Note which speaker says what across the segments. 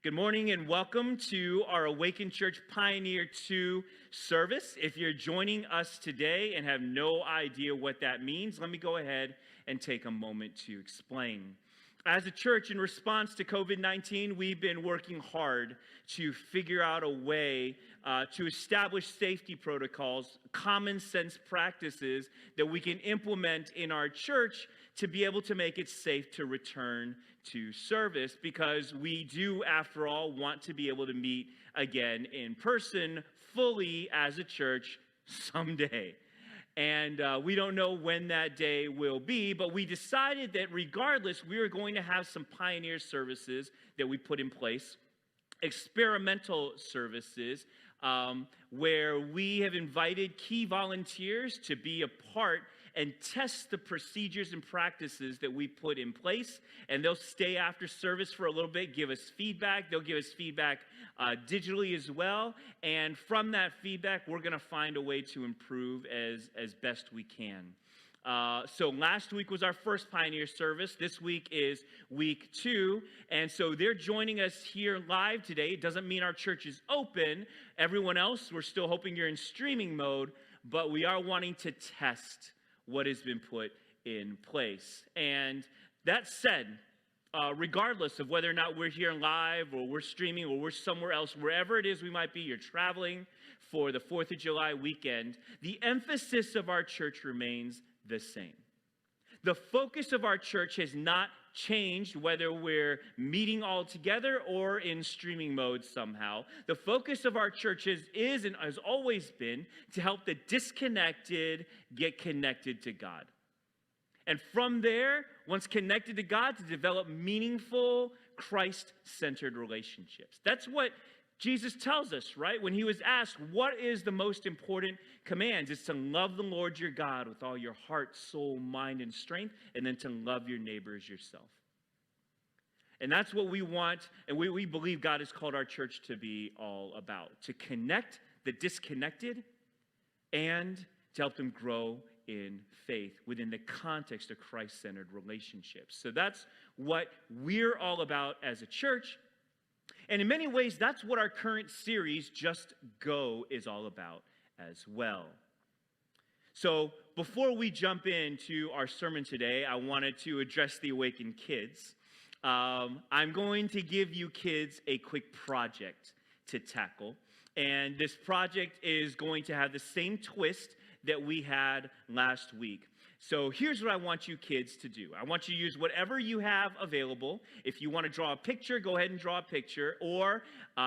Speaker 1: Good morning and welcome to our Awaken Church Pioneer 2 service. If you're joining us today and have no idea what that means, let me go ahead and take a moment to explain. As a church, in response to COVID-19, we've been working hard to figure out a way to establish safety protocols, common sense practices that we can implement in our church to be able to make it safe to return to service, because we do, after all, want to be able to meet again in person fully as a church someday. And we don't know when that day will be, but we decided that regardless, we were going to have some pioneer services that we put in place, experimental services, where we have invited key volunteers to be a part and test the procedures and practices that we put in place. And they'll stay after service for a little bit, give us feedback. They'll give us feedback digitally as well. And from that feedback, we're going to find a way to improve as best we can. So last week was our first Pioneer service. This week is week 2. And so they're joining us here live today. It doesn't mean our church is open. Everyone else, we're still hoping you're in streaming mode, but we are wanting to test what has been put in place. And that said, regardless of whether or not we're here live or we're streaming or we're somewhere else, wherever it is we might be, you're traveling for the 4th of July weekend, the emphasis of our church remains the same. The focus of our church has not changed, whether we're meeting all together or in streaming mode somehow. The focus of our church is and has always been to help the disconnected get connected to God. And from there, once connected to God, to develop meaningful, Christ-centered relationships. That's what Jesus tells us, right? When he was asked, what is the most important command? It's to love the Lord your God with all your heart, soul, mind, and strength, and then to love your neighbor as yourself. And that's what we want, and we believe God has called our church to be all about, to connect the disconnected and to help them grow in faith within the context of Christ-centered relationships. So that's what we're all about as a church. And in many ways, that's what our current series, Just Go, is all about as well. So before we jump into our sermon today, I wanted to address the Awakened kids. I'm going to give you kids a quick project to tackle. And this project is going to have the same twist that we had last week. So here's what I want you kids to do. I want you to use whatever you have available. If you want to draw a picture, go ahead and draw a picture. Or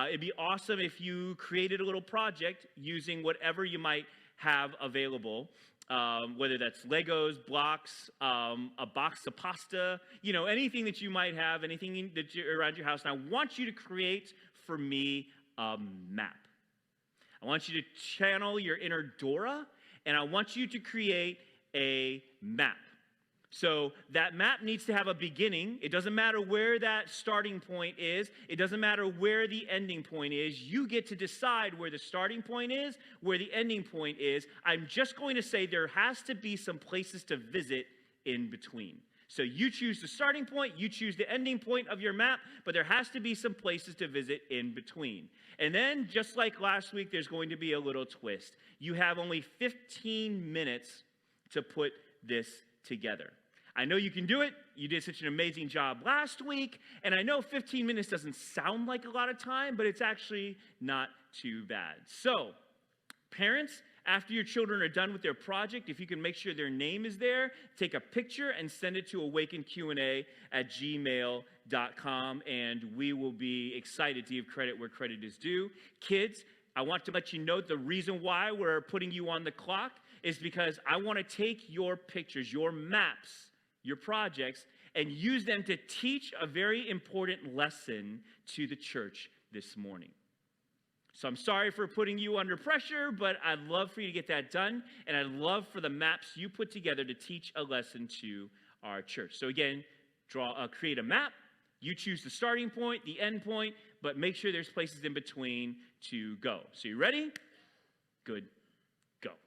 Speaker 1: it'd be awesome if you created a little project using whatever you might have available, whether that's Legos, blocks, a box of pasta, anything that you might have, anything that you're around your house. And I want you to create for me a map. I want you to channel your inner Dora, and I want you to create a map. So that map needs to have a beginning. It doesn't matter where that starting point is. It doesn't matter where the ending point is. You get to decide where the starting point is, where the ending point is. I'm just going to say there has to be some places to visit in between. So you choose the starting point, you choose the ending point of your map, but there has to be some places to visit in between. And then, just like last week, there's going to be a little twist. You have only 15 minutes to put this together. I know you can do it. You did such an amazing job last week. And I know 15 minutes doesn't sound like a lot of time, but it's actually not too bad. So, parents, after your children are done with their project, if you can make sure their name is there, take a picture and send it to awakenqa@gmail.com, and we will be excited to give credit where credit is due. Kids, I want to let you know the reason why we're putting you on the clock is because I want to take your pictures, your maps, your projects, and use them to teach a very important lesson to the church this morning. So I'm sorry for putting you under pressure, but I'd love for you to get that done, and I'd love for the maps you put together to teach a lesson to our church. So again, create a map. You choose the starting point, the end point, but make sure there's places in between to go. So you ready? Good. Go.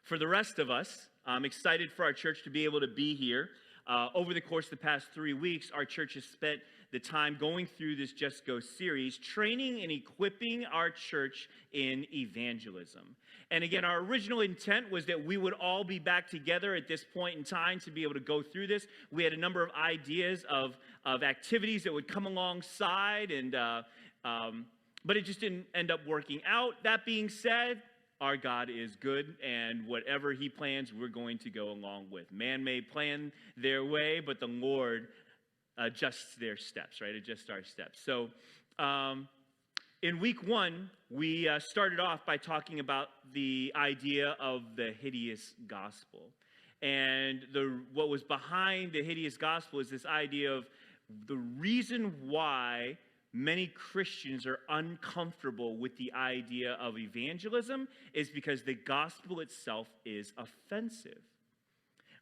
Speaker 1: For the rest of us, I'm excited for our church to be able to be here. Over the course of the past 3 weeks, our church has spent the time going through this Just Go series, training and equipping our church in evangelism. And again, our original intent was that we would all be back together at this point in time to be able to go through this. We had a number of ideas of activities that would come alongside, but it just didn't end up working out. That being said, our God is good, and whatever he plans, we're going to go along with. Man may plan their way, but the Lord adjusts their steps, right? Adjusts our steps. So in week one, we started off by talking about the idea of the hideous gospel. And what was behind the hideous gospel is this idea of the reason why many Christians are uncomfortable with the idea of evangelism is because the gospel itself is offensive.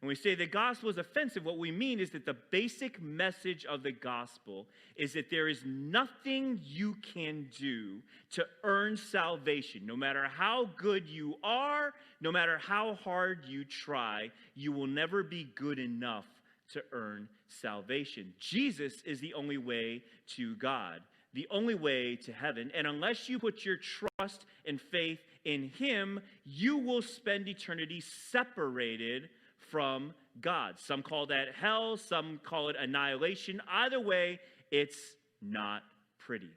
Speaker 1: When we say the gospel is offensive, what we mean is that the basic message of the gospel is that there is nothing you can do to earn salvation. No matter how good you are, no matter how hard you try, you will never be good enough to earn salvation. Jesus is the only way to God, the only way to heaven. And unless you put your trust and faith in him, you will spend eternity separated from God. Some call that hell, some call it annihilation. Either way, it's not pretty.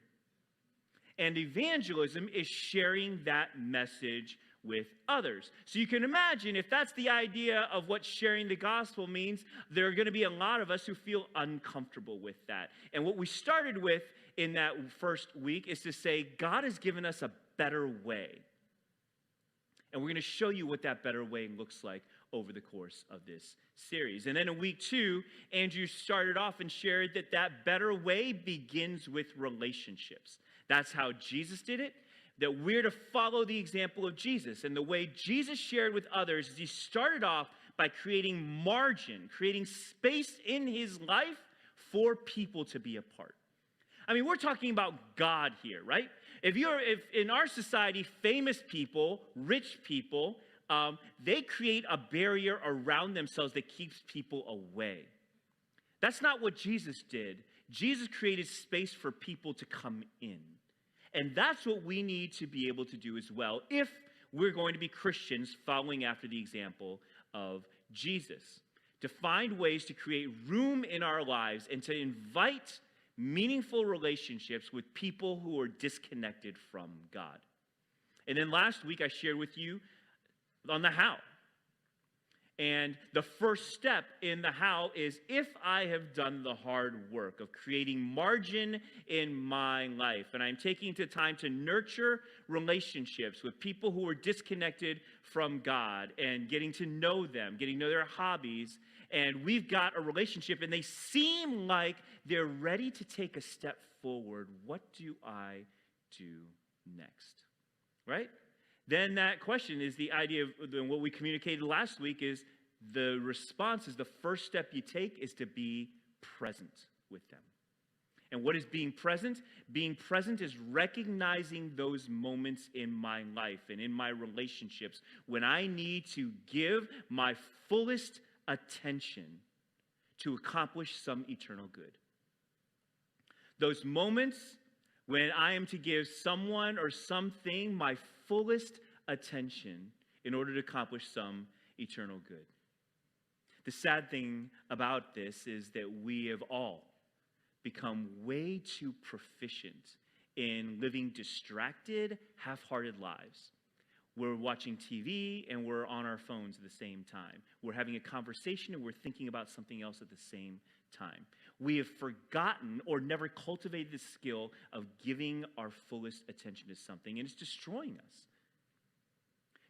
Speaker 1: And evangelism is sharing that message with others. So you can imagine if that's the idea of what sharing the gospel means, there are going to be a lot of us who feel uncomfortable with that. And what we started with in that first week is to say, God has given us a better way. And we're going to show you what that better way looks like over the course of this series. And then in week two, Andrew started off and shared that that better way begins with relationships. That's how Jesus did it. That we're to follow the example of Jesus. And the way Jesus shared with others is he started off by creating margin, creating space in his life for people to be a part. I mean, we're talking about God here, right? If in our society, famous people, rich people, they create a barrier around themselves that keeps people away. That's not what Jesus did. Jesus created space for people to come in. And that's what we need to be able to do as well if we're going to be Christians following after the example of Jesus. To find ways to create room in our lives and to invite meaningful relationships with people who are disconnected from God. And then last week I shared with you on the how. And the first step in the how is if I have done the hard work of creating margin in my life, and I'm taking the time to nurture relationships with people who are disconnected from God and getting to know them, getting to know their hobbies, and we've got a relationship and they seem like they're ready to take a step forward, what do I do next? Right? Then that question is the idea of what we communicated last week is the response is the first step you take is to be present with them. And what is being present? Being present is recognizing those moments in my life and in my relationships when I need to give my fullest attention to accomplish some eternal good. Those moments when I am to give someone or something my fullest attention in order to accomplish some eternal good. The sad thing about this is that we have all become way too proficient in living distracted, half-hearted lives. We're watching TV and we're on our phones at the same time. We're having a conversation and we're thinking about something else at the same time. We have forgotten or never cultivated the skill of giving our fullest attention to something, and it's destroying us.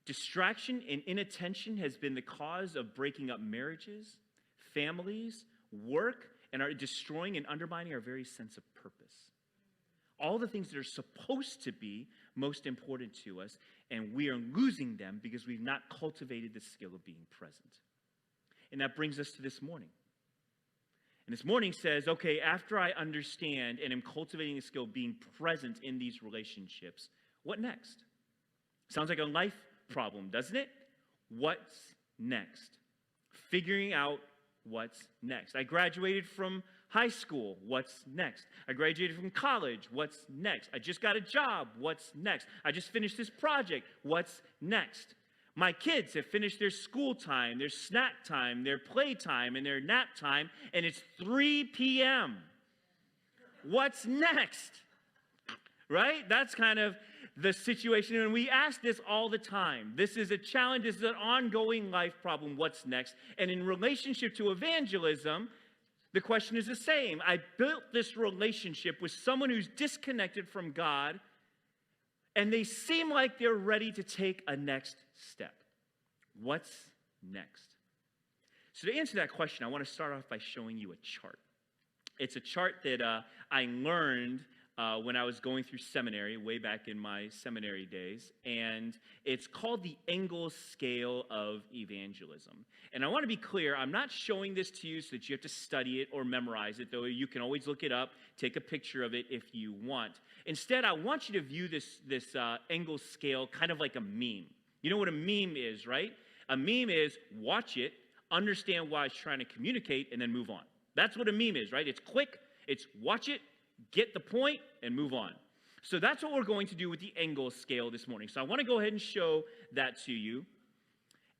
Speaker 1: Distraction and inattention has been the cause of breaking up marriages, families, work, and are destroying and undermining our very sense of purpose. All the things that are supposed to be most important to us, and we are losing them because we've not cultivated the skill of being present. And that brings us to this morning. And this morning says, okay, after I understand and am cultivating the skill of being present in these relationships, what next? Sounds like a life problem, doesn't it? What's next? Figuring out what's next. I graduated from high school. What's next? I graduated from college. What's next? I just got a job. What's next? I just finished this project. What's next? My kids have finished their school time, their snack time, their play time, and their nap time, and it's 3 p.m. What's next? Right? That's kind of the situation. And we ask this all the time. This is a challenge. This is an ongoing life problem. What's next? And in relationship to evangelism, the question is the same. I built this relationship with someone who's disconnected from God, and they seem like they're ready to take a next step. What's next? So to answer that question, I want to start off by showing you a chart. It's a chart that I learned when I was going through seminary, way back in my seminary days, and it's called the Engel Scale of Evangelism. And I want to be clear, I'm not showing this to you so that you have to study it or memorize it, though you can always look it up, take a picture of it if you want. Instead, I want you to view this Engel scale kind of like a meme. You know what a meme is, right? A meme is watch it, understand why it's trying to communicate, and then move on. That's what a meme is, right? It's quick, it's watch it, get the point, and move on. So that's what we're going to do with the Engel scale this morning. So I want to go ahead and show that to you.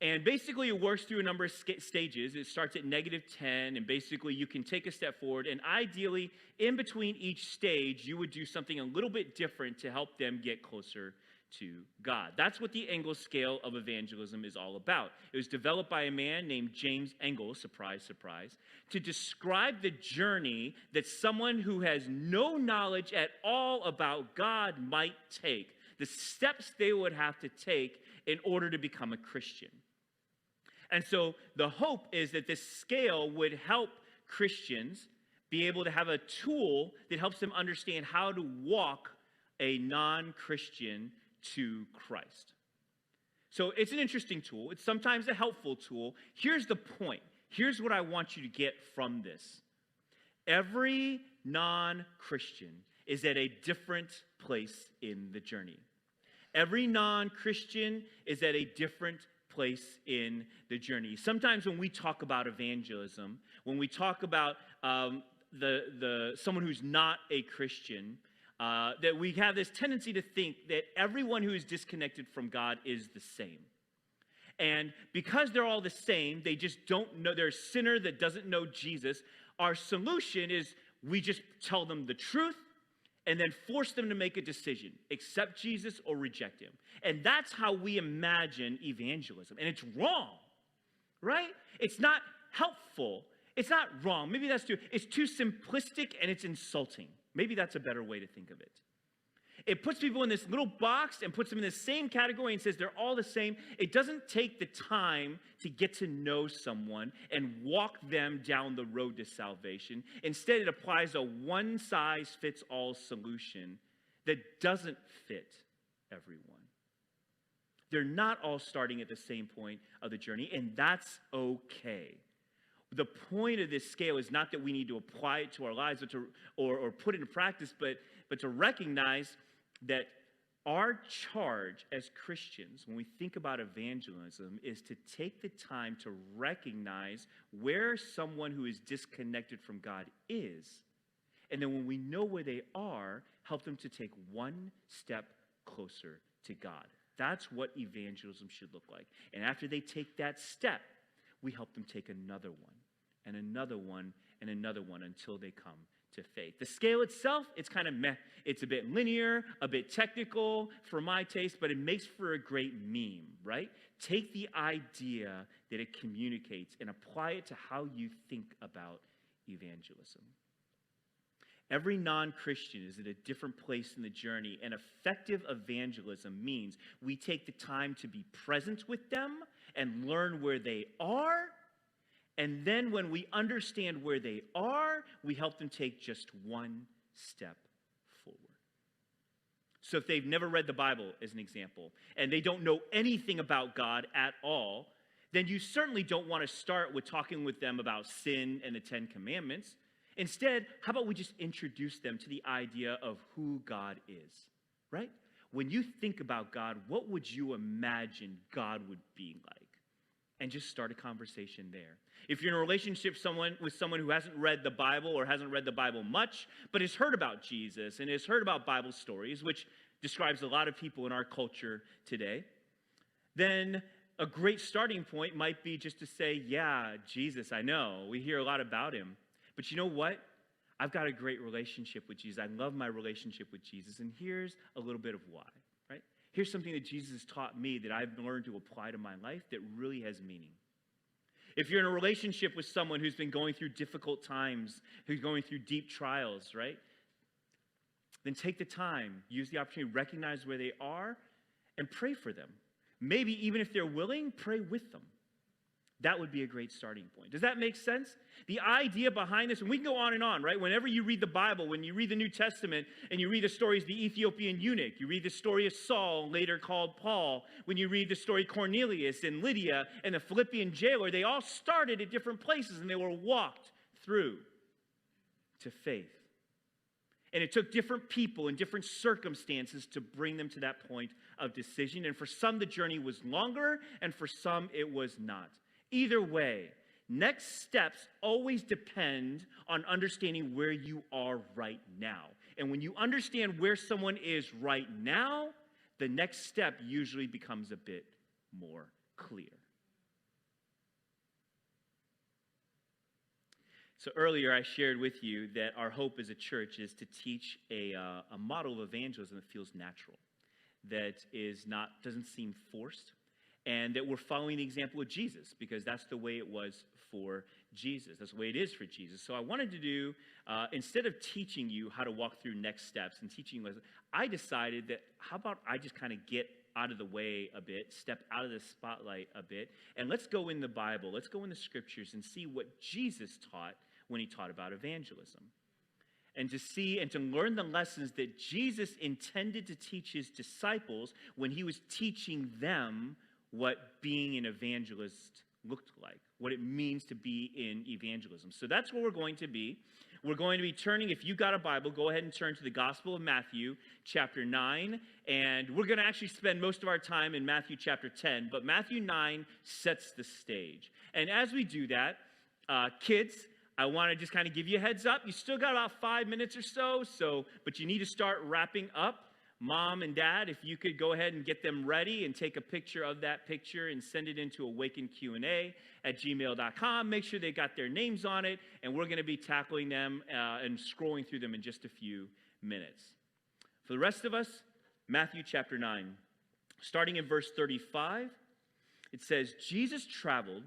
Speaker 1: And basically, it works through a number of stages. It starts at -10, and basically, you can take a step forward. And ideally, in between each stage, you would do something a little bit different to help them get closer to God. That's what the Engel Scale of Evangelism is all about. It was developed by a man named James Engel, surprise, surprise, to describe the journey that someone who has no knowledge at all about God might take, the steps they would have to take in order to become a Christian. And so the hope is that this scale would help Christians be able to have a tool that helps them understand how to walk a non-Christian to Christ. So it's an interesting tool. It's sometimes a helpful tool. Here's the point. Here's what I want you to get from this. Every non-Christian is at a different place in the journey. Every non-Christian is at a different place in the journey. Sometimes when we talk about evangelism, when we talk about someone who's not a Christian, that we have this tendency to think that everyone who is disconnected from God is the same. And because they're all the same, they just don't know, they're a sinner that doesn't know Jesus. Our solution is we just tell them the truth and then force them to make a decision, accept Jesus or reject him. And that's how we imagine evangelism. And it's wrong, right? It's not helpful. It's not wrong. Maybe it's too simplistic and it's insulting. Maybe that's a better way to think of it. It puts people in this little box and puts them in the same category and says they're all the same. It doesn't take the time to get to know someone and walk them down the road to salvation. Instead, it applies a one-size-fits-all solution that doesn't fit everyone. They're not all starting at the same point of the journey, and that's okay. The point of this scale is not that we need to apply it to our lives or put it into practice, but to recognize that our charge as Christians, when we think about evangelism, is to take the time to recognize where someone who is disconnected from God is. And then when we know where they are, help them to take one step closer to God. That's what evangelism should look like. And after they take that step, we help them take another one, and another one, and another one until they come to faith. The scale itself, it's kind of meh. It's a bit linear, a bit technical for my taste, but it makes for a great meme, right? Take the idea that it communicates and apply it to how you think about evangelism. Every non-Christian is at a different place in the journey, and effective evangelism means we take the time to be present with them and learn where they are. And then when we understand where they are, we help them take just one step forward. So if they've never read the Bible, as an example, and they don't know anything about God at all, then you certainly don't want to start with talking with them about sin and the 10 Commandments. Instead, how about we just introduce them to the idea of who God is, right? When you think about God, what would you imagine God would be like? and just start a conversation there. If you're in a relationship with someone who hasn't read the Bible or hasn't read the Bible much, but has heard about Jesus and has heard about Bible stories, which describes a lot of people in our culture today, then a great starting point might be just to say, yeah, Jesus, I know. We hear a lot about him. But you know what? I've got a great relationship with Jesus. I love my relationship with Jesus. And here's a little bit of why, right? Here's something that Jesus has taught me that I've learned to apply to my life that really has meaning. If you're in a relationship with someone who's been going through difficult times, who's going through deep trials, right? Then take the time, use the opportunity, recognize where they are, and pray for them. Maybe even if they're willing, pray with them. That would be a great starting point. Does that make sense? The idea behind this, and we can go on and on, right? Whenever you read the Bible, when you read the New Testament, and you read the stories of the Ethiopian eunuch, you read the story of Saul, later called Paul, when you read the story of Cornelius and Lydia and the Philippian jailer, they all started at different places, and they were walked through to faith. And it took different people and different circumstances to bring them to that point of decision. And for some, the journey was longer, and for some, it was not. Either way, next steps always depend on understanding where you are right now. And when you understand where someone is right now, the next step usually becomes a bit more clear. So earlier I shared with you that our hope as a church is to teach a model of evangelism that feels natural, that doesn't seem forced, and that we're following the example of Jesus, because that's the way it was for Jesus. That's the way it is for Jesus. So I wanted to do, instead of teaching you how to walk through next steps and teaching you, I decided that how about I just kind of get out of the way a bit, step out of the spotlight a bit, and let's go in the Bible, let's go in the scriptures and see what Jesus taught when he taught about evangelism. And to see and to learn the lessons that Jesus intended to teach his disciples when he was teaching them what being an evangelist looked like, what it means to be in evangelism. So that's where we're going to be. We're going to be turning, if you got a Bible, go ahead and turn to the Gospel of Matthew, chapter 9. And we're going to actually spend most of our time in Matthew chapter 10, but Matthew 9 sets the stage. And as we do that, kids, I want to just kind of give you a heads up. You still got about 5 minutes or so, but you need to start wrapping up. Mom and Dad, if you could go ahead and get them ready and take a picture of that picture and send it into awakenqa@gmail.com. Make sure they got their names on it, and we're going to be tackling them and scrolling through them in just a few minutes. For the rest of us, Matthew chapter 9, starting in verse 35, it says, Jesus traveled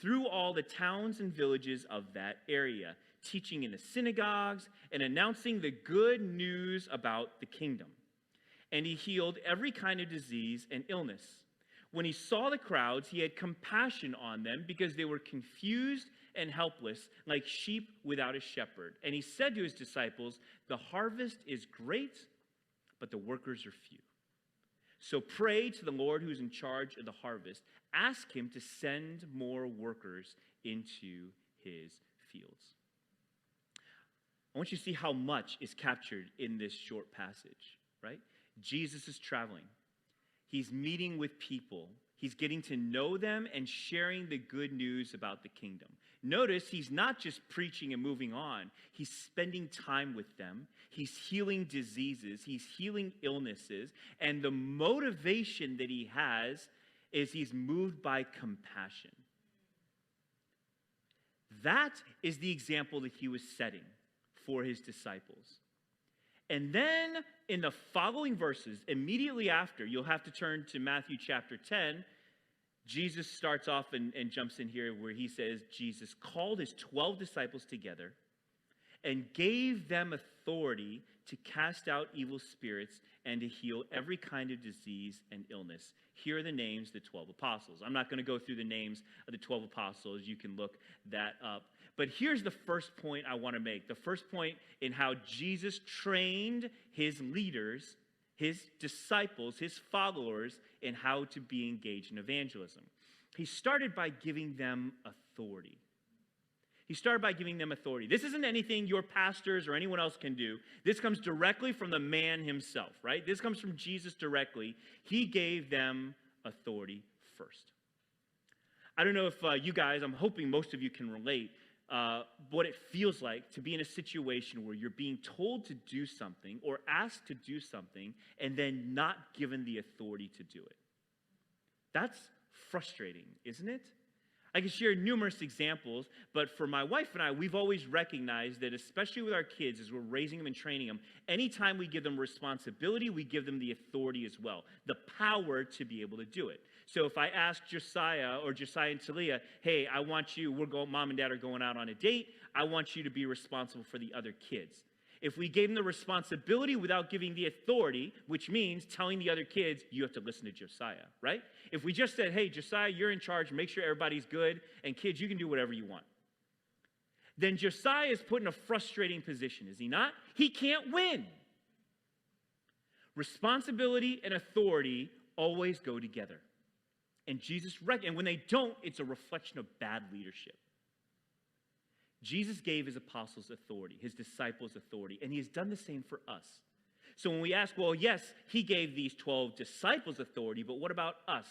Speaker 1: through all the towns and villages of that area, teaching in the synagogues and announcing the good news about the kingdom. And he healed every kind of disease and illness. When he saw the crowds, he had compassion on them because they were confused and helpless, like sheep without a shepherd. And he said to his disciples, the harvest is great, but the workers are few. So pray to the Lord who's in charge of the harvest. Ask him to send more workers into his fields. I want you to see how much is captured in this short passage, right? Jesus is traveling. He's meeting with people. He's getting to know them and sharing the good news about the kingdom. Notice he's not just preaching and moving on. He's spending time with them. He's healing diseases. He's healing illnesses. And the motivation that he has is he's moved by compassion. That is the example that he was setting for his disciples. And then in the following verses, immediately after, you'll have to turn to Matthew chapter 10. Jesus starts off and jumps in here where he says, Jesus called his 12 disciples together and gave them authority to cast out evil spirits and to heal every kind of disease and illness. Here are the names of the 12 apostles. I'm not going to go through the names of the 12 apostles. You can look that up. But here's the first point I want to make. The first point in how Jesus trained his leaders, his disciples, his followers, in how to be engaged in evangelism. He started by giving them authority. He started by giving them authority. This isn't anything your pastors or anyone else can do. This comes directly from the man himself, right? This comes from Jesus directly. He gave them authority first. I don't know if you guys, I'm hoping most of you can relate, what it feels like to be in a situation where you're being told to do something or asked to do something and then not given the authority to do it. That's frustrating, isn't it? I can share numerous examples, but for my wife and I, we've always recognized that, especially with our kids, as we're raising them and training them, anytime we give them responsibility, we give them the authority as well, the power to be able to do it. So if I ask Josiah and Talia, hey, I want you, mom and dad are going out on a date, I want you to be responsible for the other kids. If we gave them the responsibility without giving the authority, which means telling the other kids, you have to listen to Josiah, right? If we just said, hey, Josiah, you're in charge, make sure everybody's good, and kids, you can do whatever you want, then Josiah is put in a frustrating position, is he not? He can't win. Responsibility and authority always go together. And and when they don't, it's a reflection of bad leadership. Jesus gave his apostles authority, his disciples authority, and he has done the same for us. So when we ask, well, yes, he gave these 12 disciples authority, but what about us?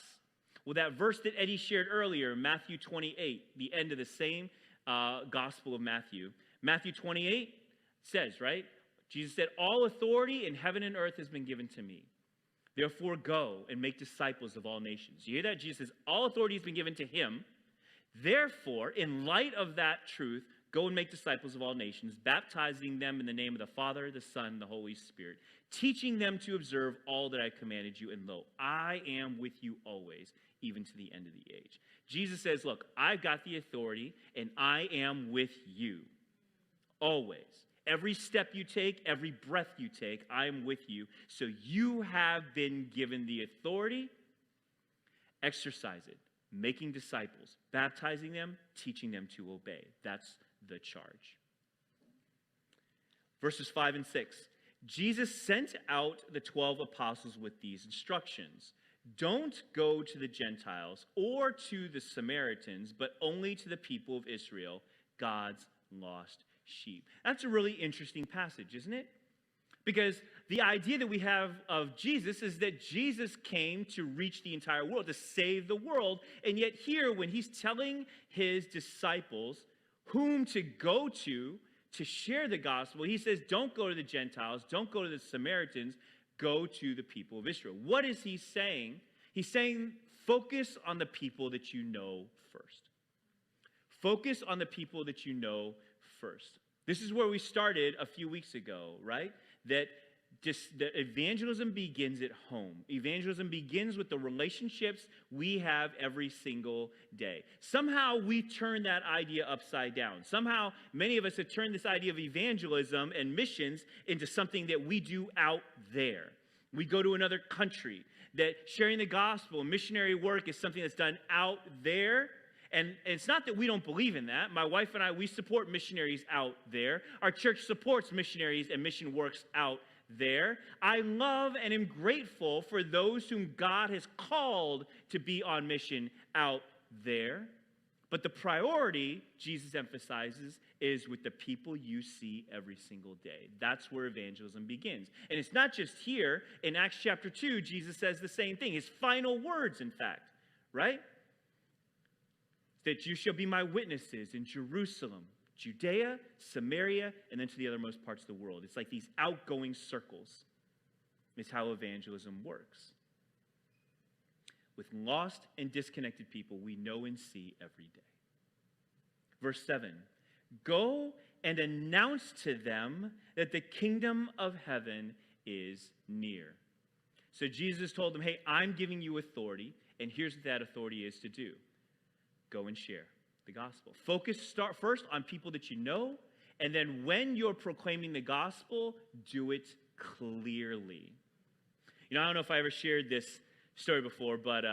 Speaker 1: Well, that verse that Eddie shared earlier, Matthew 28, the end of the same Gospel of Matthew. Matthew 28 says, right? Jesus said, all authority in heaven and earth has been given to me. Therefore, go and make disciples of all nations. You hear that? Jesus says, all authority has been given to him. Therefore, in light of that truth, go and make disciples of all nations, baptizing them in the name of the Father, the Son, and the Holy Spirit, teaching them to observe all that I commanded you. And lo, I am with you always, even to the end of the age. Jesus says, look, I've got the authority, and I am with you always. Every step you take, every breath you take, I am with you. So you have been given the authority. Exercise it, making disciples, baptizing them, teaching them to obey. That's the charge. Verses 5 and 6. Jesus sent out the 12 apostles with these instructions. Don't go to the Gentiles or to the Samaritans, but only to the people of Israel, God's lost sheep. That's a really interesting passage, isn't it? Because the idea that we have of Jesus is that Jesus came to reach the entire world, to save the world. And yet here, when he's telling his disciples whom to go to share the gospel, he says, don't go to the Gentiles, don't go to the Samaritans, go to the people of Israel. What is he saying? He's saying, focus on the people that you know first. Focus on the people that you know first. This is where we started a few weeks ago, right? That evangelism begins at home. Evangelism begins with the relationships we have every single day. Somehow we turn that idea upside down. Somehow many of us have turned this idea of evangelism and missions into something that we do out there. We go to another country. That sharing the gospel, missionary work is something that's done out there. And it's not that we don't believe in that. My wife and I, we support missionaries out there. Our church supports missionaries and mission works out there. I love and am grateful for those whom God has called to be on mission out there. But the priority, Jesus emphasizes, is with the people you see every single day. That's where evangelism begins. And it's not just here. In Acts chapter 2, Jesus says the same thing. His final words, in fact, right? That you shall be my witnesses in Jerusalem, Judea, Samaria, and then to the othermost parts of the world. It's like these outgoing circles is how evangelism works. With lost and disconnected people we know and see every day. Verse 7, go and announce to them that the kingdom of heaven is near. So Jesus told them, hey, I'm giving you authority, and here's what that authority is to do. Go and share the gospel. Start first on people that you know, and then when you're proclaiming the gospel, do it clearly. You know, I don't know if I ever shared this story before, but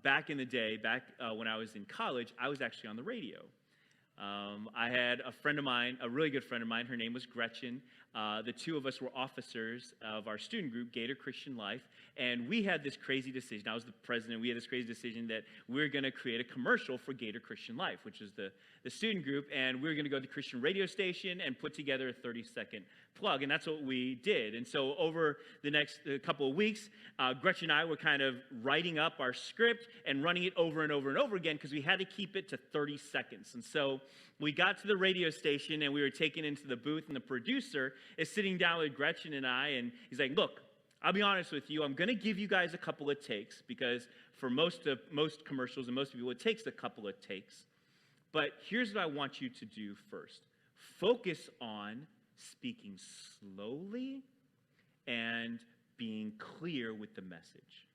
Speaker 1: back in the day, when I was in college, I was actually on the radio. I had a friend of mine, a really good friend of mine. Her name was Gretchen. the two of us were officers of our student group, Gator Christian Life, and we had this crazy decision. I was the president. We had this crazy decision that we're going to create a commercial for Gator Christian Life, which is the student group, and we were going to go to the Christian radio station and put together a 30-second plug, and that's what we did. And so over the next couple of weeks, Gretchen and I were kind of writing up our script and running it over and over and over again because we had to keep it to 30 seconds. And so we got to the radio station, and we were taken into the booth, and the producer is sitting down with Gretchen and I, and he's like, look, I'll be honest with you, I'm going to give you guys a couple of takes because for most commercials and most people, it takes a couple of takes. But here's what I want you to do first. Focus on speaking slowly and being clear with the message.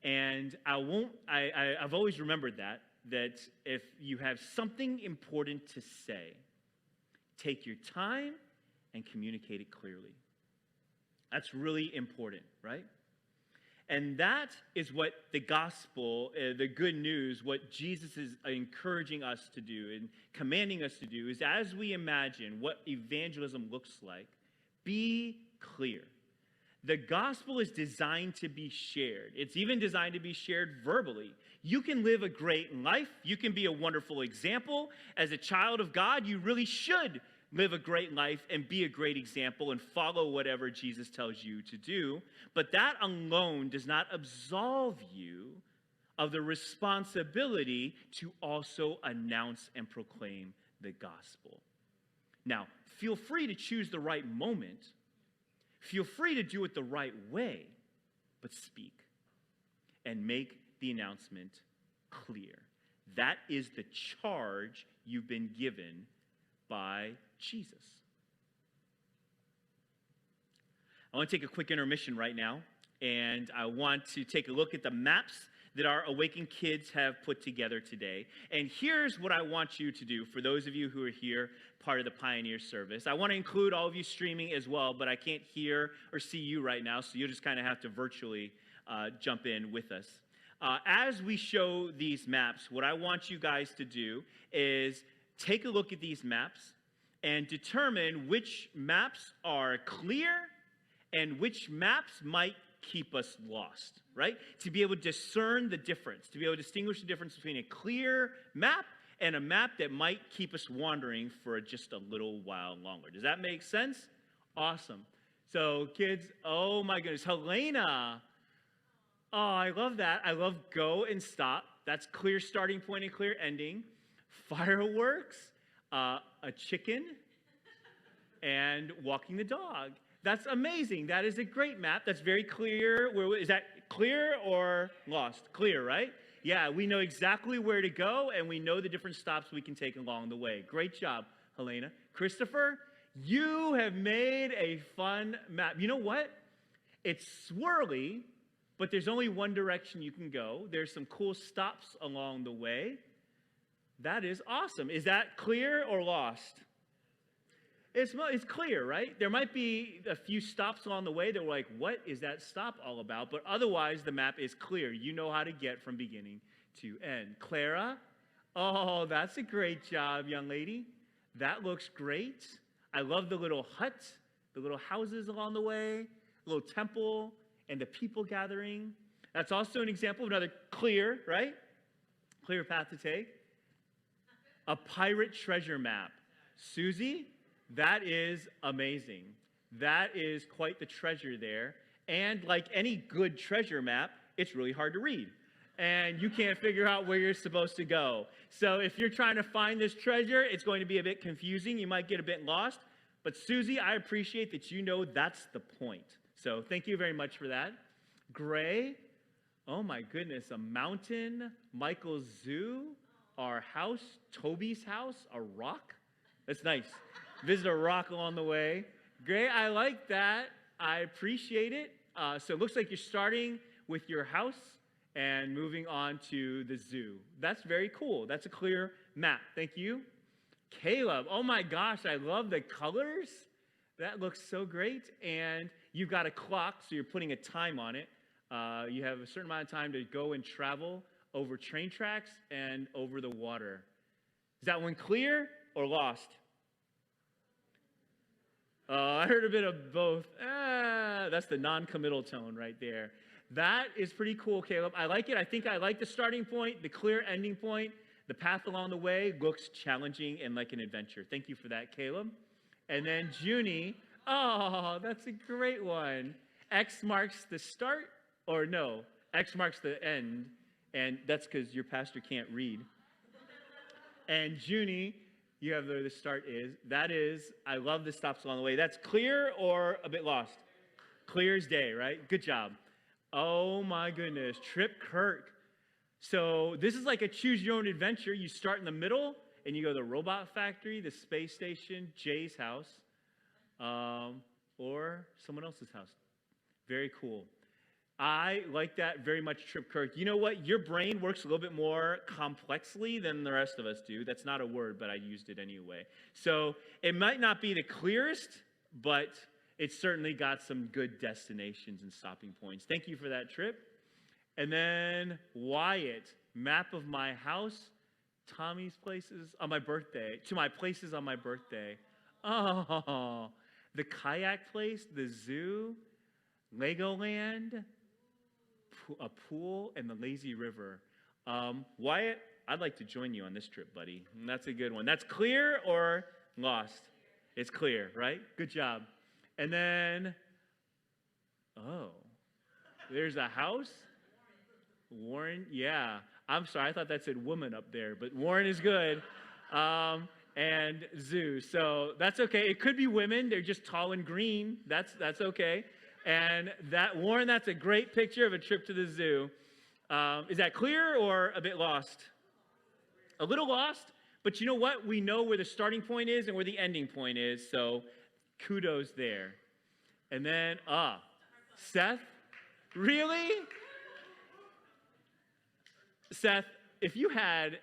Speaker 1: And I've always remembered that if you have something important to say, take your time and communicate it clearly. That's really important, right? And that is what the gospel, the good news, what Jesus is encouraging us to do and commanding us to do is as we imagine what evangelism looks like, be clear. The gospel is designed to be shared. It's even designed to be shared verbally. You can live a great life. You can be a wonderful example. As a child of God, you really should live a great life and be a great example and follow whatever Jesus tells you to do. But that alone does not absolve you of the responsibility to also announce and proclaim the gospel. Now, feel free to choose the right moment. Feel free to do it the right way, but speak and make the announcement clear. That is the charge you've been given by Jesus. I want to take a quick intermission right now, and I want to take a look at the maps that our Awaken kids have put together today. And here's what I want you to do for those of you who are here, part of the Pioneer service. I want to include all of you streaming as well, but I can't hear or see you right now, so you'll just kind of have to virtually jump in with us. As we show these maps, what I want you guys to do is take a look at these maps and determine which maps are clear and which maps might keep us lost, right? To be able to discern the difference, to be able to distinguish the difference between a clear map and a map that might keep us wandering for just a little while longer. Does that make sense? Awesome. So kids, oh my goodness, Helena. Oh, I love that. I love go and stop. That's clear starting point and clear ending. Fireworks, a chicken, and walking the dog. That's amazing. That is a great map. That's very clear. Is that clear or lost? Clear, right? Yeah, we know exactly where to go, and we know the different stops we can take along the way. Great job, Helena. Christopher, you have made a fun map. You know what? It's swirly, but there's only one direction you can go. There's some cool stops along the way. That is awesome. Is that clear or lost? It's clear, right? There might be a few stops along the way that we're like, what is that stop all about? But otherwise, the map is clear. You know how to get from beginning to end. Clara? Oh, that's a great job, young lady. That looks great. I love the little hut, the little houses along the way, a little temple, and the people gathering. That's also an example of another clear, right? Clear path to take. A pirate treasure map. Susie? That is amazing. That is quite the treasure there. And like any good treasure map, it's really hard to read. And you can't figure out where you're supposed to go. So if you're trying to find this treasure, it's going to be a bit confusing. You might get a bit lost. But Susie, I appreciate that you know that's the point. So thank you very much for that. Gray, oh my goodness, a mountain, Michael's zoo, our house, Toby's house, a rock. That's nice. Visit a rock along the way. Great, I like that. I appreciate it. So it looks like you're starting with your house and moving on to the zoo. That's very cool. That's a clear map. Thank you. Caleb, oh my gosh, I love the colors. That looks so great. And you've got a clock, so you're putting a time on it. You have a certain amount of time to go and travel over train tracks and over the water. Is that one clear or lost? I heard a bit of both. That's the non-committal tone right there. That is pretty cool, Caleb. I like it. I think I like the starting point, the clear ending point. The path along the way looks challenging and like an adventure. Thank you for that, Caleb. And then Junie, oh, that's a great one. X marks the start, or no, X marks the end, and that's because your pastor can't read. And Junie, you have where the start is. That is, I love the stops along the way. That's clear or a bit lost? Clear as day, right? Good job. Oh my goodness, Trip Kirk. So this is like a choose your own adventure. You start in the middle and you go to the robot factory, the space station, Jay's house, or someone else's house. Very cool. I like that very much, Trip Kirk. You know what? Your brain works a little bit more complexly than the rest of us do. That's not a word, but I used it anyway. So it might not be the clearest, but it's certainly got some good destinations and stopping points. Thank you for that, Trip. And then Wyatt, map of my house, Tommy's places on my birthday, to my places on my birthday. Oh, the kayak place, the zoo, Legoland, a pool, and the lazy river. Wyatt, I'd like to join you on this trip, buddy. That's a good one. That's clear or lost? It's clear, right? Good job. And then, oh, there's a house. Warren, yeah. I'm sorry, I thought that said woman up there, but Warren is good. And zoo. So that's okay. It could be women. They're just tall and green. That's okay. And that, Warren, that's a great picture of a trip to the zoo. Is that clear or a bit lost? A little lost, but you know what? We know where the starting point is and where the ending point is, so kudos there. And then, Seth, really? Seth, if you had,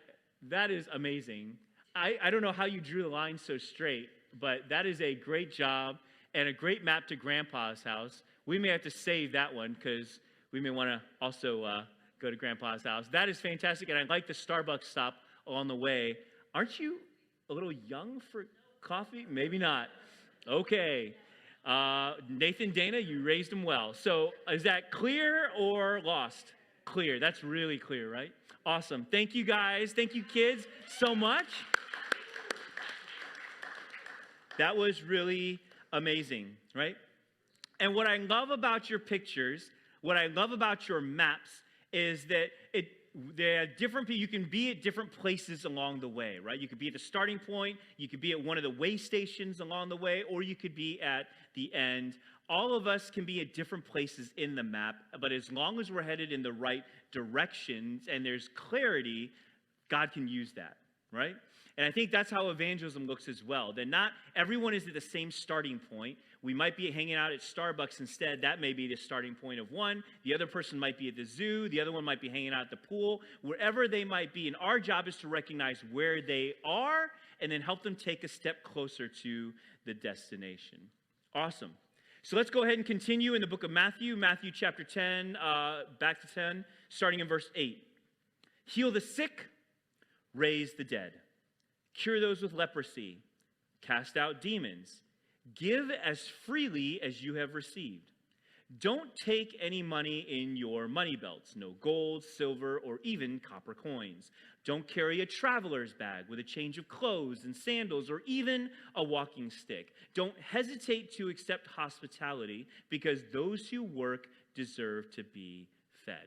Speaker 1: that is amazing. I don't know how you drew the line so straight, but that is a great job and a great map to Grandpa's house. We may have to save that one because we may want to also go to Grandpa's house. That is fantastic, and I like the Starbucks stop along the way. Aren't you a little young for coffee? Maybe not. Okay. Nathan, Dana, you raised them well. So is that clear or lost? Clear. That's really clear, right? Awesome. Thank you, guys. Thank you, kids, so much. That was really amazing, right? And what I love about your pictures, what I love about your maps is that they're different. You can be at different places along the way, right? You could be at the starting point, you could be at one of the way stations along the way, or you could be at the end. All of us can be at different places in the map, but as long as we're headed in the right directions and there's clarity, God can use that, right? And I think that's how evangelism looks as well. That not everyone is at the same starting point. We might be hanging out at Starbucks instead. That may be the starting point of one. The other person might be at the zoo. The other one might be hanging out at the pool. Wherever they might be. And our job is to recognize where they are and then help them take a step closer to the destination. Awesome. So let's go ahead and continue in the book of Matthew. Matthew chapter 10, back to 10, starting in verse 8. Heal the sick, raise the dead. Cure those with leprosy, cast out demons, give as freely as you have received. Don't take any money in your money belts, no gold, silver, or even copper coins. Don't carry a traveler's bag with a change of clothes and sandals, or even a walking stick. Don't hesitate to accept hospitality, because those who work deserve to be fed.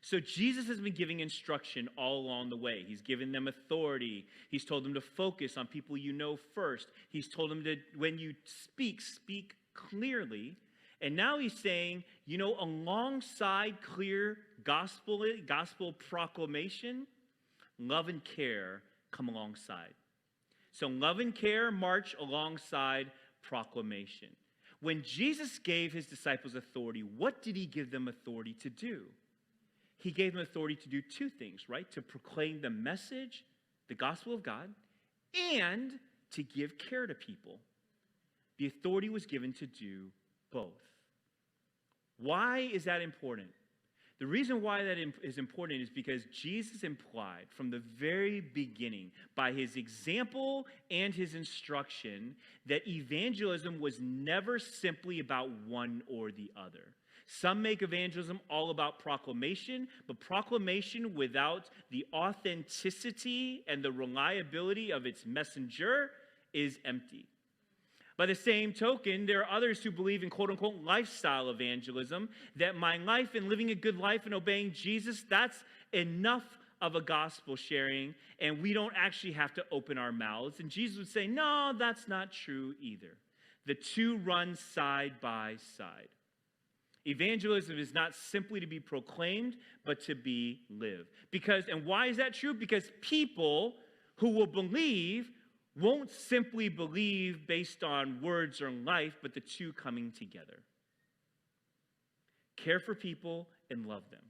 Speaker 1: So Jesus has been giving instruction all along the way. He's given them authority. He's told them to focus on people you know first. He's told them to, when you speak, speak clearly. And now he's saying, you know, alongside clear gospel proclamation, love and care come alongside. So love and care march alongside proclamation. When Jesus gave his disciples authority, what did he give them authority to do? He gave them authority to do two things, right? To proclaim the message, the gospel of God, and to give care to people. The authority was given to do both. Why is that important? The reason why that is important is because Jesus implied from the very beginning, by his example and his instruction, that evangelism was never simply about one or the other. Some make evangelism all about proclamation, but proclamation without the authenticity and the reliability of its messenger is empty. By the same token, there are others who believe in quote-unquote lifestyle evangelism, that my life and living a good life and obeying Jesus, that's enough of a gospel sharing, and we don't actually have to open our mouths. And Jesus would say, no, that's not true either. The two run side by side. Evangelism is not simply to be proclaimed, but to be lived. And why is that true? Because people who will believe won't simply believe based on words or life, but the two coming together. Care for people and love them.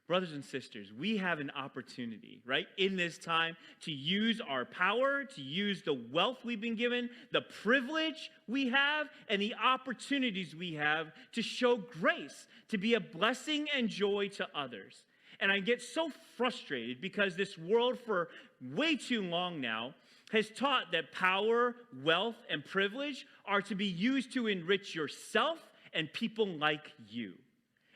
Speaker 1: Brothers and sisters, we have an opportunity, right, in this time to use our power, to use the wealth we've been given, the privilege we have, and the opportunities we have to show grace, to be a blessing and joy to others. And I get so frustrated because this world for way too long now has taught that power, wealth, and privilege are to be used to enrich yourself and people like you.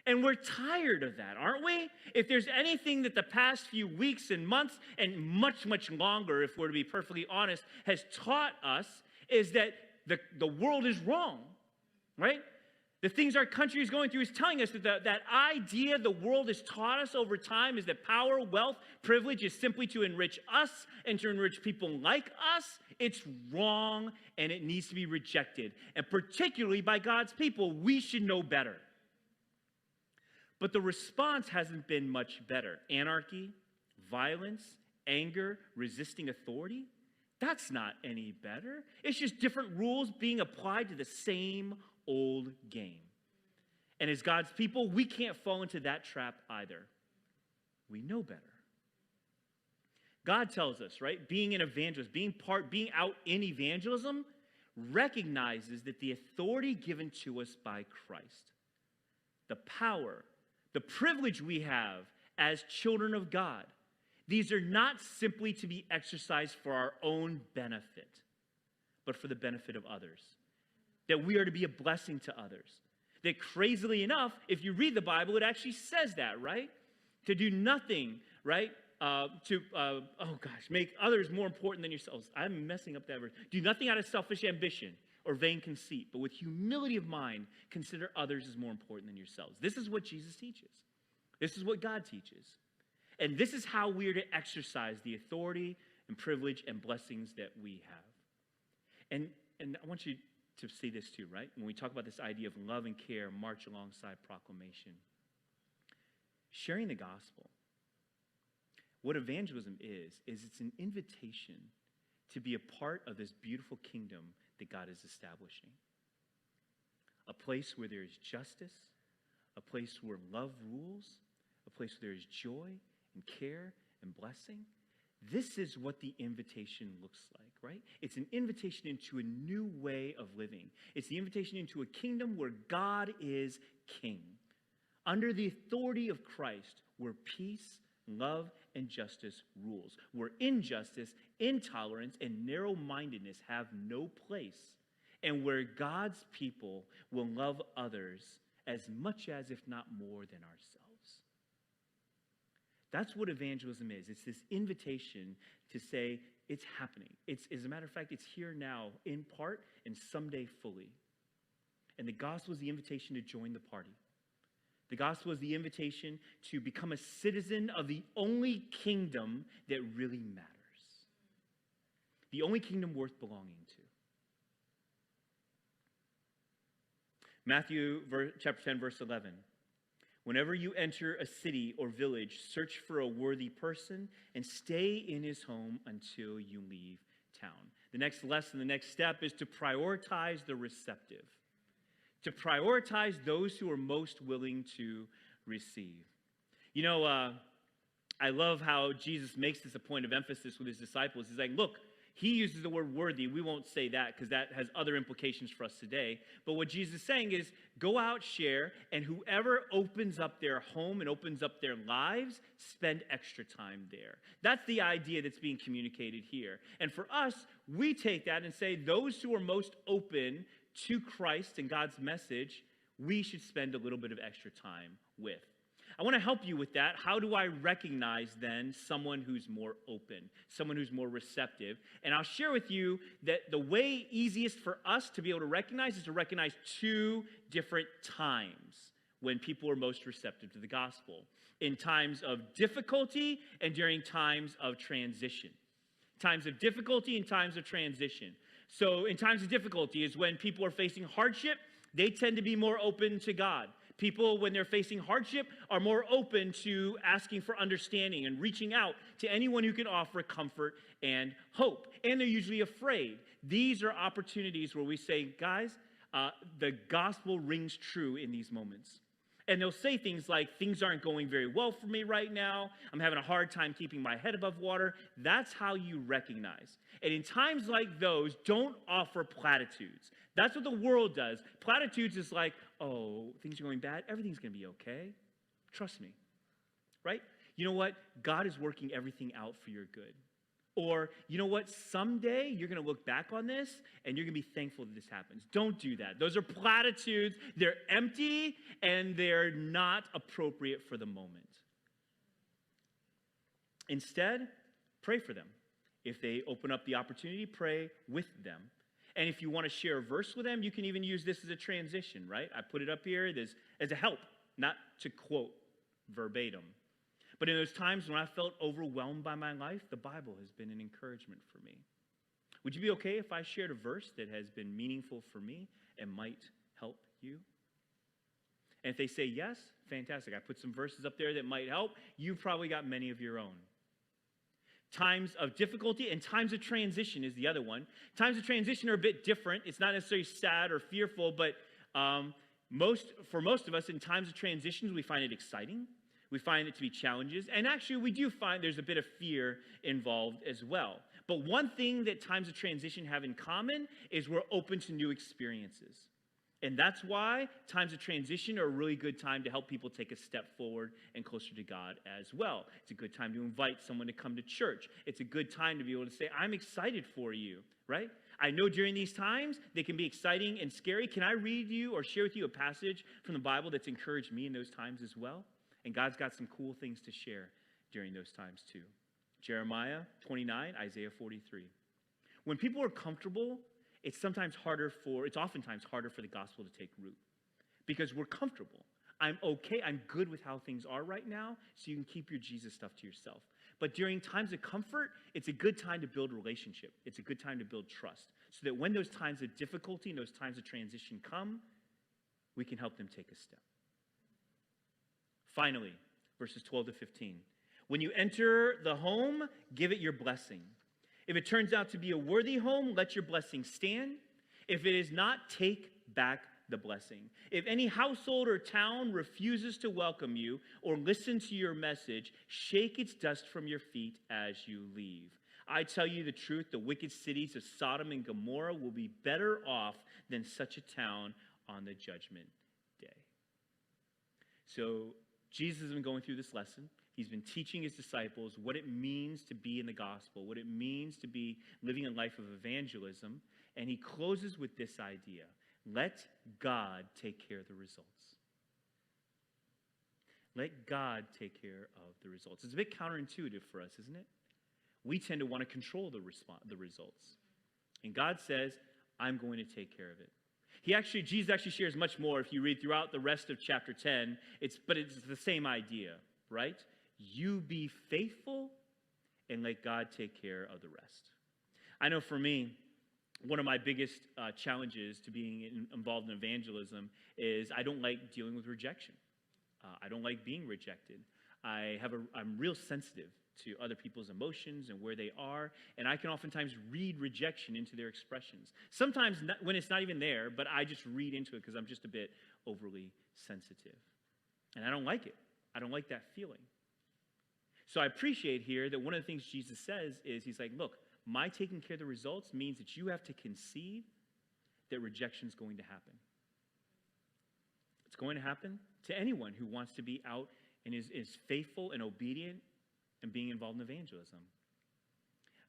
Speaker 1: And we're tired of that, aren't we? If there's anything that the past few weeks and months, and much, much longer, if we're to be perfectly honest, has taught us, is that the world is wrong, right? The things our country is going through is telling us that that idea the world has taught us over time is that power, wealth, privilege is simply to enrich us and to enrich people like us. It's wrong, and it needs to be rejected. And particularly by God's people, we should know better. But the response hasn't been much better. Anarchy, violence, anger, resisting authority, that's not any better. It's just different rules being applied to the same old game. And as God's people, we can't fall into that trap either. We know better. God tells us, right, being an evangelist, being out in evangelism, recognizes that the authority given to us by Christ, the power, the privilege we have as children of God, these are not simply to be exercised for our own benefit, but for the benefit of others. That we are to be a blessing to others. That crazily enough, if you read the Bible, it actually says that, right? To do nothing, right? Make others more important than yourselves. I'm messing up that verse. Do nothing out of selfish ambition or vain conceit, but with humility of mind, consider others as more important than yourselves. This is what Jesus teaches. This is what God teaches. And this is how we are to exercise the authority and privilege and blessings that we have. And I want you to see this too, right? When we talk about this idea of love and care march alongside proclamation. Sharing the gospel. What evangelism is it's an invitation to be a part of this beautiful kingdom that God is establishing. A place where there is justice, a place where love rules, a place where there is joy and care and blessing. This is what the invitation looks like, right? It's an invitation into a new way of living. It's the invitation into a kingdom where God is king. Under the authority of Christ, where peace, love, and justice rules. Where injustice, intolerance, and narrow-mindedness have no place. And where God's people will love others as much as, if not more, than ourselves. That's what evangelism is. It's this invitation to say it's happening. As a matter of fact, it's here now in part and someday fully. And the gospel is the invitation to join the party. The gospel is the invitation to become a citizen of the only kingdom that really matters. The only kingdom worth belonging to. Matthew chapter 10, verse 11. Whenever you enter a city or village, search for a worthy person and stay in his home until you leave town. The next lesson, the next step is to prioritize the receptive. To prioritize those who are most willing to receive. You know, I love how Jesus makes this a point of emphasis with his disciples. He's like, look, He uses the word worthy. We won't say that because that has other implications for us today. But what Jesus is saying is go out, share, and whoever opens up their home and opens up their lives, spend extra time there. That's the idea that's being communicated here. And for us, we take that and say those who are most open to Christ and God's message, we should spend a little bit of extra time with. I want to help you with that. How do I recognize then someone who's more open, someone who's more receptive? And I'll share with you that the way easiest for us to be able to recognize is to recognize two different times when people are most receptive to the gospel. In times of difficulty and during times of transition. Times of difficulty and times of transition. So in times of difficulty is when people are facing hardship, they tend to be more open to God. People, when they're facing hardship, are more open to asking for understanding and reaching out to anyone who can offer comfort and hope. And they're usually afraid. These are opportunities where we say, guys, the gospel rings true in these moments. And they'll say things like, things aren't going very well for me right now. I'm having a hard time keeping my head above water. That's how you recognize. And in times like those, don't offer platitudes. That's what the world does. Platitudes is like, oh, things are going bad. Everything's going to be okay. Trust me. Right? You know what? God is working everything out for your good. Or, you know what? Someday you're going to look back on this and you're going to be thankful that this happens. Don't do that. Those are platitudes. They're empty and they're not appropriate for the moment. Instead, pray for them. If they open up the opportunity, pray with them. And if you want to share a verse with them, you can even use this as a transition, right? I put it up here as a help, not to quote verbatim. But in those times when I felt overwhelmed by my life, the Bible has been an encouragement for me. Would you be okay if I shared a verse that has been meaningful for me and might help you? And if they say yes, fantastic. I put some verses up there that might help. You've probably got many of your own. Times of difficulty and times of transition is the other one. Times of transition are a bit different. It's not necessarily sad or fearful, but for most of us, in times of transitions, we find it exciting. We find it to be challenges. And actually, we do find there's a bit of fear involved as well. But one thing that times of transition have in common is we're open to new experiences. And that's why times of transition are a really good time to help people take a step forward and closer to God as well. It's a good time to invite someone to come to church. It's a good time to be able to say, I'm excited for you, right? I know during these times, they can be exciting and scary. Can I read you or share with you a passage from the Bible that's encouraged me in those times as well? And God's got some cool things to share during those times too. Jeremiah 29, Isaiah 43. When people are comfortable, it's oftentimes harder for the gospel to take root because we're comfortable. I'm okay. I'm good with how things are right now, so you can keep your Jesus stuff to yourself. But during times of comfort, it's a good time to build relationship. It's a good time to build trust so that when those times of difficulty and those times of transition come, we can help them take a step. Finally, verses 12 to 15. When you enter the home, give it your blessing. If it turns out to be a worthy home, let your blessing stand. If it is not, take back the blessing. If any household or town refuses to welcome you or listen to your message, shake its dust from your feet as you leave. I tell you the truth, the wicked cities of Sodom and Gomorrah will be better off than such a town on the judgment day. So Jesus has been going through this lesson. He's been teaching his disciples what it means to be in the gospel, what it means to be living a life of evangelism. And he closes with this idea. Let God take care of the results. Let God take care of the results. It's a bit counterintuitive for us, isn't it? We tend to want to control the results. And God says, I'm going to take care of it. Jesus actually shares much more if you read throughout the rest of chapter 10. But it's the same idea, right? You be faithful and let God take care of the rest. I know for me, one of my biggest challenges to being involved in evangelism is I don't like dealing with rejection. I don't like being rejected. I'm real sensitive to other people's emotions and where they are, and I can oftentimes read rejection into their expressions. Sometimes when it's not even there, but I just read into it because I'm just a bit overly sensitive. And I don't like it. I don't like that feeling. So I appreciate here that one of the things Jesus says is, he's like, look, my taking care of the results means that you have to concede that rejection is going to happen. It's going to happen to anyone who wants to be out and is faithful and obedient and being involved in evangelism.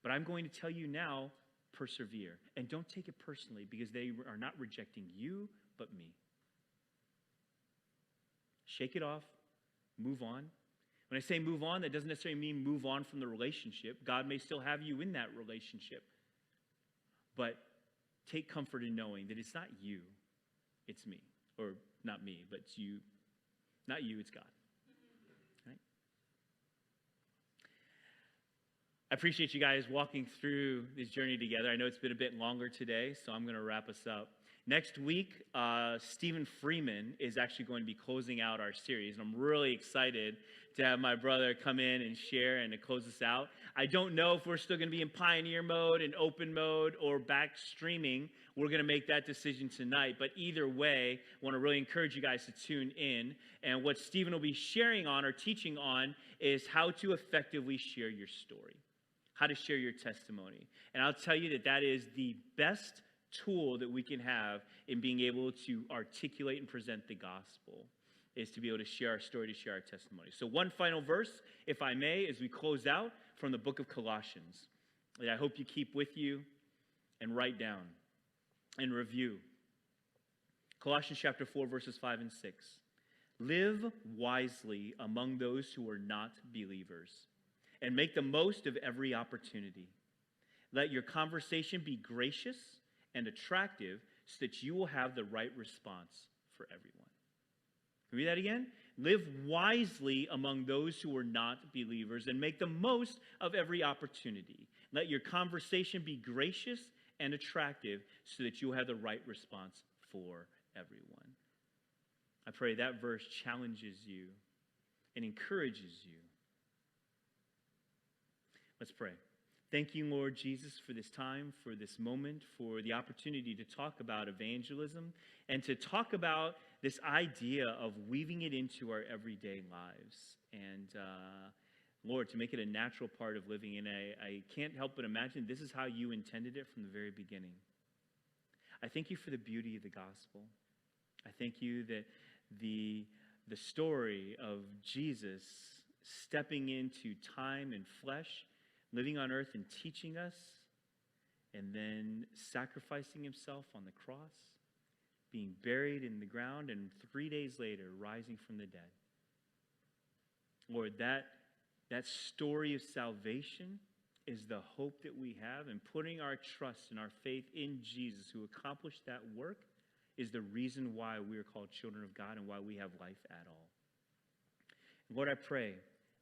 Speaker 1: But I'm going to tell you now, persevere. And don't take it personally, because they are not rejecting you, but me. Shake it off. Move on. When I say move on, that doesn't necessarily mean move on from the relationship. God may still have you in that relationship. But take comfort in knowing that it's not you, it's me. Or not me, but it's you. Not you, it's God. Right? I appreciate you guys walking through this journey together. I know it's been a bit longer today, so I'm going to wrap us up. Next week, Stephen Freeman is actually going to be closing out our series, and I'm really excited to have my brother come in and share and to close us out. I don't know if we're still going to be in pioneer mode, in open mode, or back streaming. We're going to make that decision tonight, but either way, I want to really encourage you guys to tune in, and what Stephen will be sharing on or teaching on is how to effectively share your story, how to share your testimony. And I'll tell you that that is the best tool that we can have in being able to articulate and present the gospel, is to be able to share our story, to share our testimony. So one final verse, if I may, as we close out from the book of Colossians, that I hope you keep with you and write down and review. Colossians chapter 4, verses 5 and 6. Live wisely among those who are not believers, and make the most of every opportunity. Let your conversation be gracious and attractive, so that you will have the right response for everyone. Can we read that again? Live wisely among those who are not believers, and make the most of every opportunity. Let your conversation be gracious and attractive, so that you will have the right response for everyone. I pray that verse challenges you and encourages you. Let's pray. Thank you, Lord Jesus, for this time, for this moment, for the opportunity to talk about evangelism and to talk about this idea of weaving it into our everyday lives. And, Lord, to make it a natural part of living. And I can't help but imagine this is how you intended it from the very beginning. I thank you for the beauty of the gospel. I thank you that the story of Jesus stepping into time and flesh, living on earth and teaching us, and then sacrificing himself on the cross, being buried in the ground, and 3 days later rising from the dead. Lord, that story of salvation is the hope that we have, and putting our trust and our faith in Jesus, who accomplished that work, is the reason why we are called children of God and why we have life at all. And Lord, I pray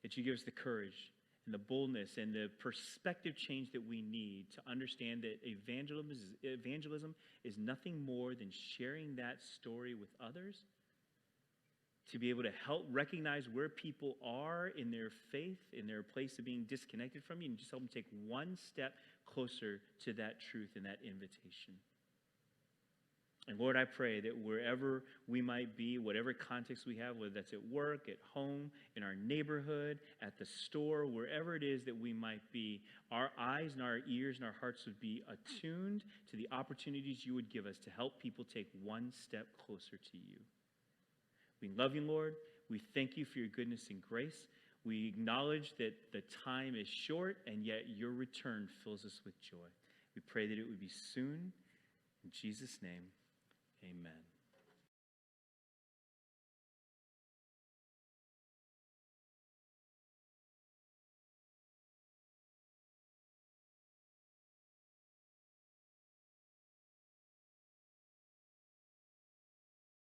Speaker 1: that you give us the courage and the boldness and the perspective change that we need to understand that evangelism is nothing more than sharing that story with others, to be able to help recognize where people are in their faith, in their place of being disconnected from you, and just help them take one step closer to that truth and that invitation. And Lord, I pray that wherever we might be, whatever context we have, whether that's at work, at home, in our neighborhood, at the store, wherever it is that we might be, our eyes and our ears and our hearts would be attuned to the opportunities you would give us to help people take one step closer to you. We love you, Lord. We thank you for your goodness and grace. We acknowledge that the time is short, and yet your return fills us with joy. We pray that it would be soon. In Jesus' name, amen.